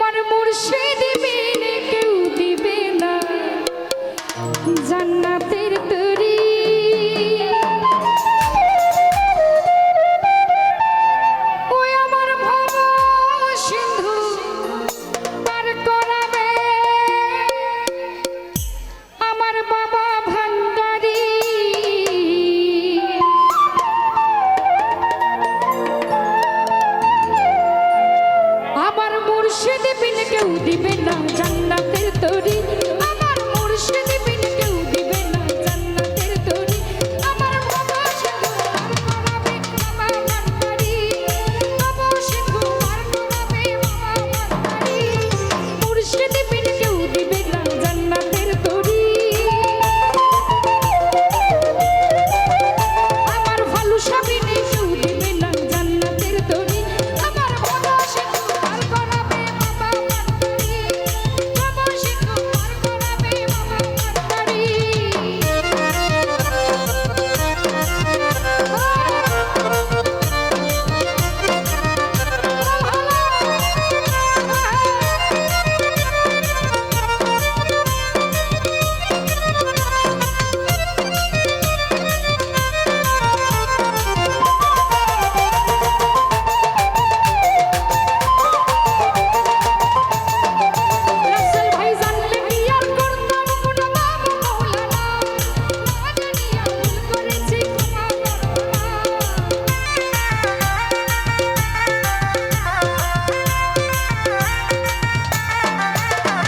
আমার মুর্শিদ বিন কেউ দিবে না জান্নাতের তরি। ওই আমার ভব সিন্ধু পার করাবে আমার বাবা ভান্ডারী। আমার মুর্শিদ বিন কেউ দিবে না জান্নাতের তরি। আমার মুর্শিদ বিন কেউ দিবে না জান্নাতের তরি। আমার বাবা সিন্ধু পার করাবে বাবা ভান্ডারী। বাবা সিন্ধু পার করাবে বাবা ভান্ডারী। মুর্শিদ বিন কেউ দিবে না জান্নাতের তরি। আমার ভালুসা বিন কেউ দিবে না জান্নাতের তরি। আমার বাবা সিন্ধু পার করাবে বাবা ভান্ডারী। বাবা সিন্ধু পার করাবে বাবা ভান্ডারী। রাসেল ভাই জানলে কি আর করতাম কোনো বাবা মৌলানা। না জানিয়া ভুল করেছি ক্ষমা করো না।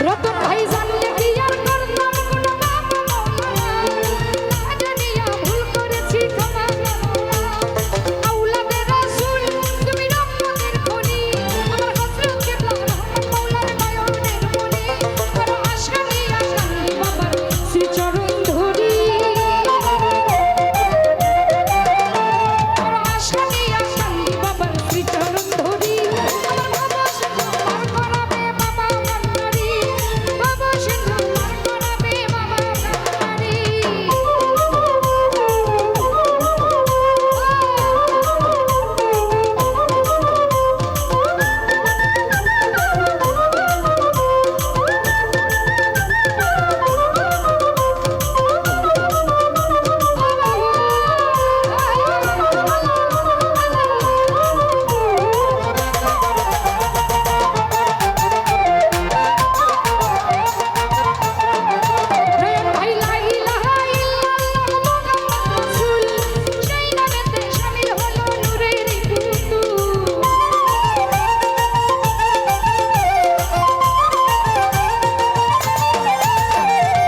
রতন ভাই জানলে কি আর করতাম কোনো বাবা মৌলানা। না জানিয়া ভুল করেছি ক্ষমা করো না। আউলাদে রাসূল তুমি রহমতের খনি। আমার হযরত কিবলা রহমত মৌলার নয়নের মনি। আর আশা নিয়া কান্দি বাবার শ্রীচরণ ধরি। আর আশা নিয়া কান্দি বাবার শ্রীচরণ ধরি। আমার বাবা সিন্ধু পার করাবে বাবা ভান্ডারী। বাবা সিন্ধু পার করাবে বাবা ভান্ডারী। নয়ন ভাই লা ইলাহা ইল্লাল্লাহ মুহাম্মদ রাসূল। সেই নামেতে শামিল হলো নূরের পুতুল।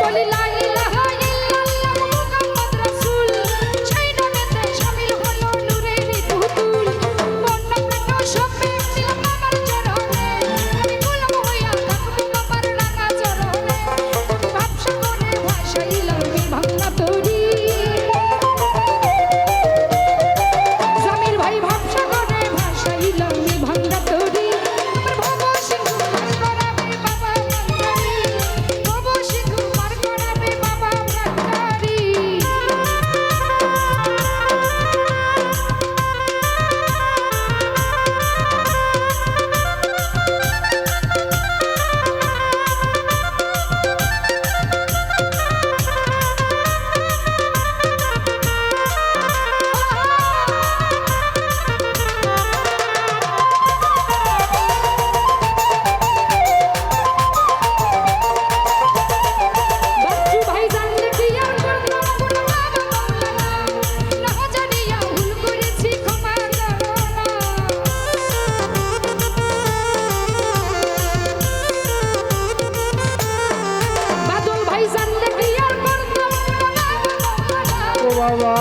বলি লা ইলাহা ইল্লাল্লাহ মুহাম্মদ রাসূল। সেই নামেতে শামিল হলো নূরের পুতুল। বন্যা প্রাণ সবে দিলাম আমার চরণে। আমি গোলাম হইয়া থাকবো বাবার রাঙা চরণে। ভাবসা করে ভাসাইলাম ভাঙা তরি। জামির ভাই ভাবসা করে ভাসাইলাম ভাঙা তরি। আমার বাবা সিন্ধু পার করাবে বাবা ভান্ডারী। বাবা সিন্ধু পার করাবে বাবা ভান্ডারী। বাচ্চু ভাই জানলে কি আর করতাম কোনো বাবা মৌলানা। না জানিয়া ভুল করেছি ক্ষমা করো না। বাদল ভাই জানলে কি আর করতাম কোনো বাবা মৌলানা। ও বাবা